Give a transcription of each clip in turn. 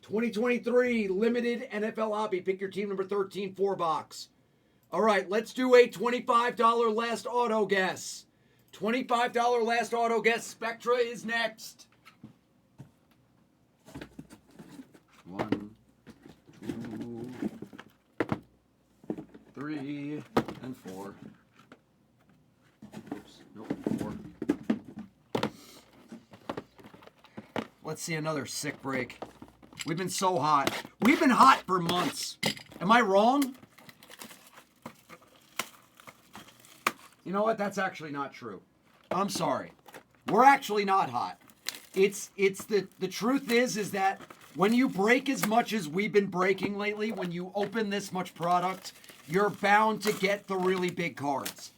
2023 limited NFL hobby. Pick your team number 13, 4-box. All right, let's do a $25 last auto guess. $25 last auto guess. Spectra is next. 1, 2, 3, and 4. Oops, nope, 4. Let's see another sick break. We've been so hot. We've been hot for months. Am I wrong? You know what? That's actually not true. I'm sorry. We're actually not hot. It's the truth is that when you break as much as we've been breaking lately, when you open this much product, you're bound to get the really big cards.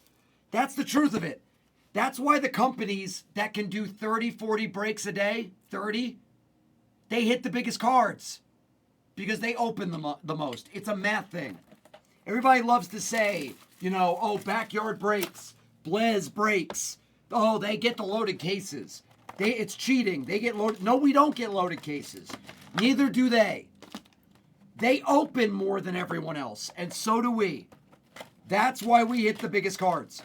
That's the truth of it. That's why the companies that can do 30, 40 breaks a day, 30, they hit the biggest cards because they open the most. It's a math thing. Everybody loves to say, oh, backyard breaks, Blez breaks. Oh, they get the loaded cases. It's cheating. They get loaded. No, we don't get loaded cases. Neither do they. They open more than everyone else, and so do we. That's why we hit the biggest cards.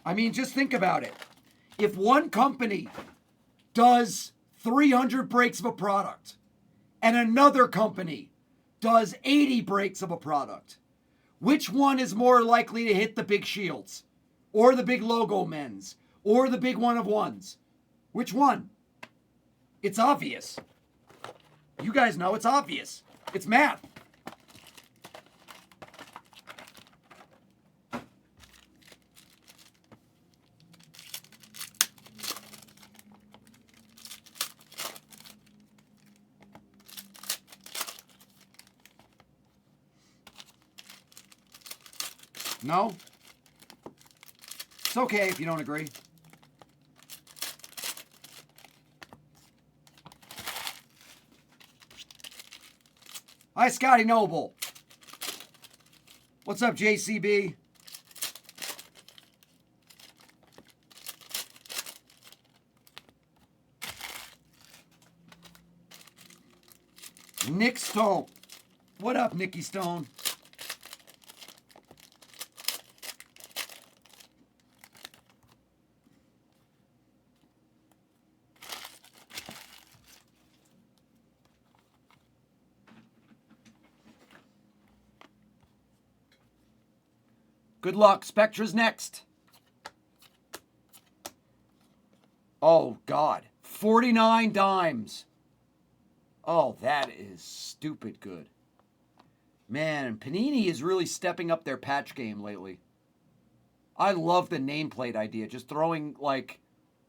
I mean, just think about it. If one company does 300 breaks of a product and another company does 80 breaks of a product, which one is more likely to hit the big shields or the big logo men's or the big one of ones? Which one? It's obvious. You guys know it's obvious. It's math. No? It's okay if you don't agree. Hi, Scotty Noble. What's up, JCB? Nick Stone. What up, Nicky Stone? Good luck. Spectra's next. Oh, God. 49 dimes. Oh, that is stupid good. Man, Panini is really stepping up their patch game lately. I love the nameplate idea. Just throwing, like,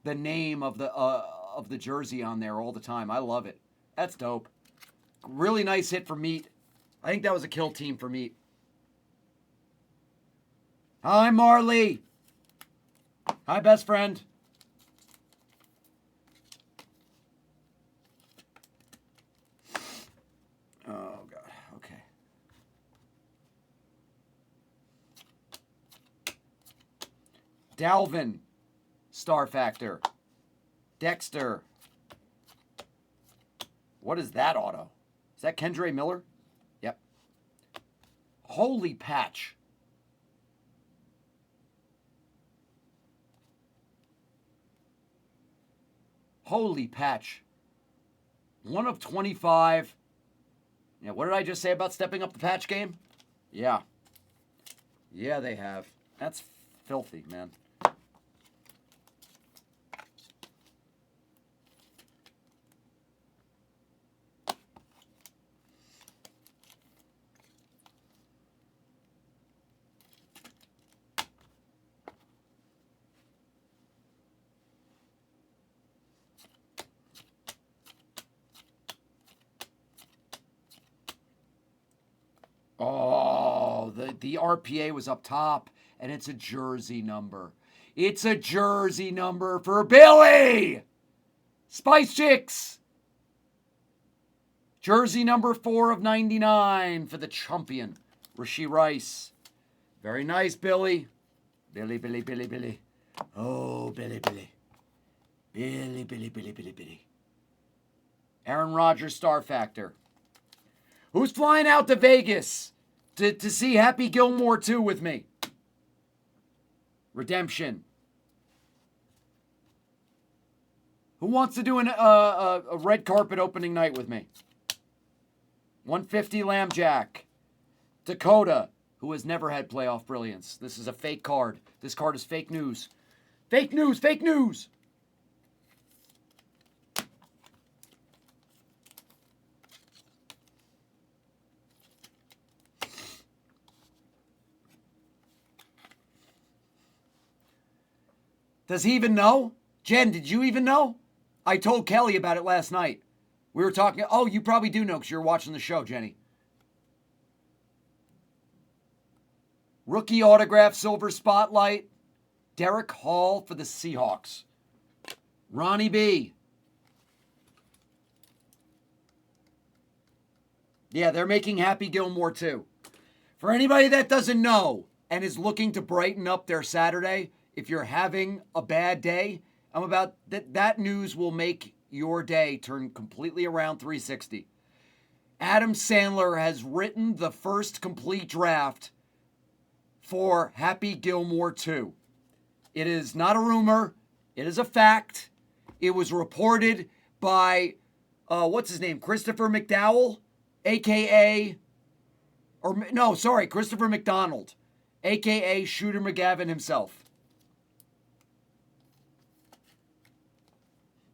the name of the jersey on there all the time. I love it. That's dope. Really nice hit for Meat. I think that was a kill team for Meat. Hi, Marley. Hi, best friend. Oh, God. Okay. Dalvin. Star Factor. Dexter. What is that auto? Is that Kendre Miller? Yep. Holy patch. Holy patch. 1 of 25. Yeah, what did I just say about stepping up the patch game? Yeah. Yeah, they have. That's filthy, man. Oh, the RPA was up top, and it's a jersey number. It's a jersey number for Billy! Spice Chicks! Jersey number 4 of 99 for the champion, Rashee Rice. Very nice, Billy. Billy. Oh, Billy. Billy, Billy, Billy, Billy, Billy. Aaron Rodgers star factor. Who's flying out to Vegas to see Happy Gilmore 2 with me? Redemption. Who wants to do a red carpet opening night with me? 150 Lambjack. Dakota, who has never had playoff brilliance. This is a fake card. This card is fake news. Fake news, fake news. Does he even know? Jen, did you even know? I told Kelly about it last night. We were talking. Oh, you probably do know because you're watching the show, Jenny. Rookie autograph, silver spotlight. Derek Hall for the Seahawks. Ronnie B. Yeah, they're making Happy Gilmore too. For anybody that doesn't know and is looking to brighten up their Saturday, if you're having a bad day, I'm about that news will make your day turn completely around 360. Adam Sandler has written the first complete draft for Happy Gilmore 2. It is not a rumor. It is a fact. It was reported by, what's his name? Christopher McDowell, a.k.a. Christopher McDonald, a.k.a. Shooter McGavin himself.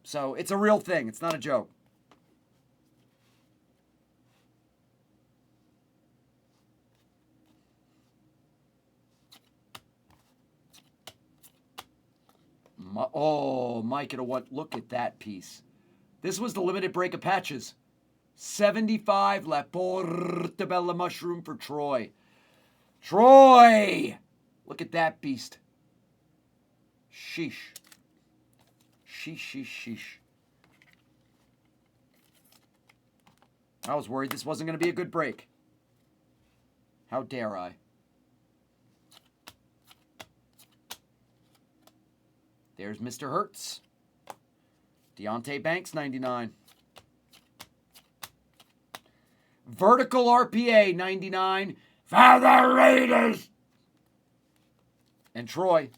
So it's a real thing. It's not a joke. Mike, look at that piece. This was the limited break of patches. 75 La Portobello Mushroom for Troy. Troy! Look at that beast. Sheesh. Sheesh. I was worried this wasn't going to be a good break. How dare I? There's Mr. Hertz. Deontay Banks, 99. Vertical RPA, 99. For the Raiders! And Troy.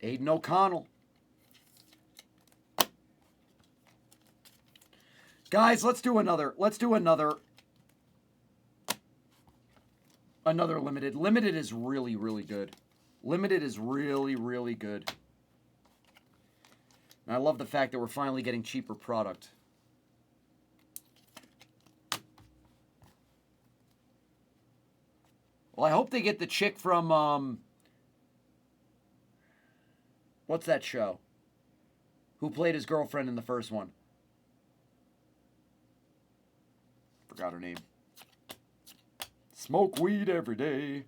Aiden O'Connell. Guys, let's do another limited. Limited is really, really good. Limited is really, really good. And I love the fact that we're finally getting cheaper product. Well, I hope they get the chick from, what's that show? Who played his girlfriend in the first one? Forgot her name. Smoke weed every day.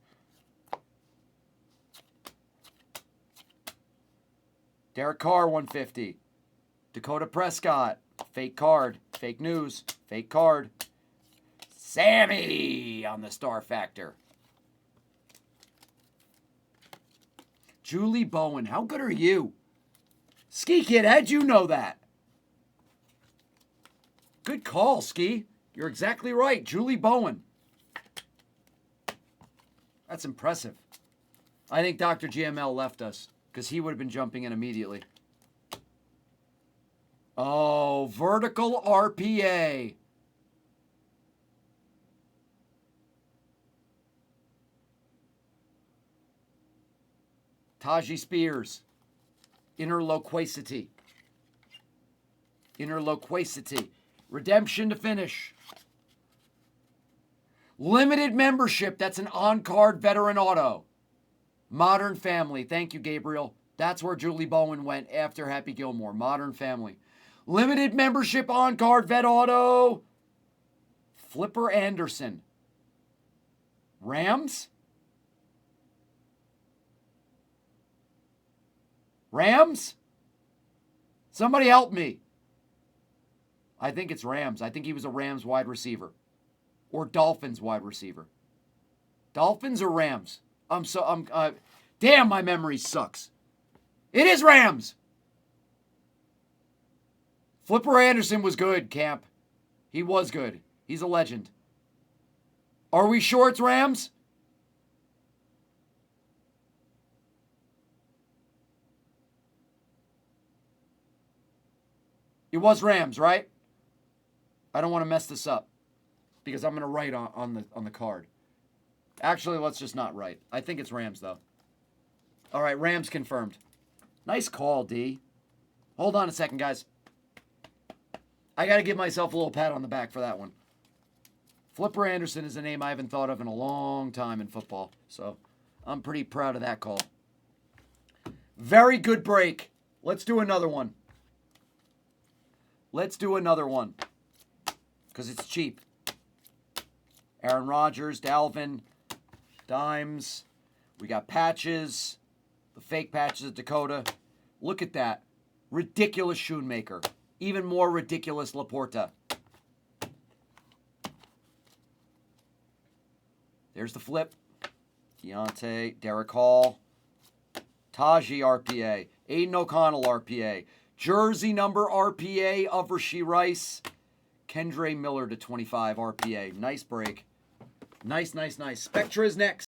Derek Carr, 150. Dakota Prescott. Fake card. Fake news. Fake card. Sammy on the Star Factor. Julie Bowen. How good are you? Ski Kid, how'd you know that? Good call, Ski. You're exactly right. Julie Bowen. That's impressive. I think Dr. GML left us because he would have been jumping in immediately. Oh, vertical RPA. Taji Spears. Inner loquacity. Redemption to finish. Limited membership. That's an on-card veteran auto. Modern Family. Thank you, Gabriel. That's where Julie Bowen went after Happy Gilmore. Modern Family. Limited membership on-card vet auto. Flipper Anderson. Rams? Somebody help me. I think it's Rams. I think he was a Rams wide receiver. Or Dolphins wide receiver. Dolphins or Rams? Damn, my memory sucks. It is Rams. Flipper Anderson was good, Camp. He was good. He's a legend. Are we sure it's Rams? It was Rams, right? I don't want to mess this up because I'm going to write on the card. Actually, let's just not write. I think it's Rams, though. All right, Rams confirmed. Nice call, D. Hold on a second, guys. I got to give myself a little pat on the back for that one. Flipper Anderson is a name I haven't thought of in a long time in football, so I'm pretty proud of that call. Very good break. Let's do another one. Let's do another one because it's cheap. Aaron Rodgers, Dalvin, Dimes. We got patches, the fake patches of Dakota. Look at that. Ridiculous Schoonmaker. Even more ridiculous Laporta. There's the flip. Deontay, Derek Hall, Taji RPA, Aiden O'Connell RPA, jersey number RPA of Rashee Rice, Kendre Miller to 25 RPA. Nice break. Nice. Spectra is next.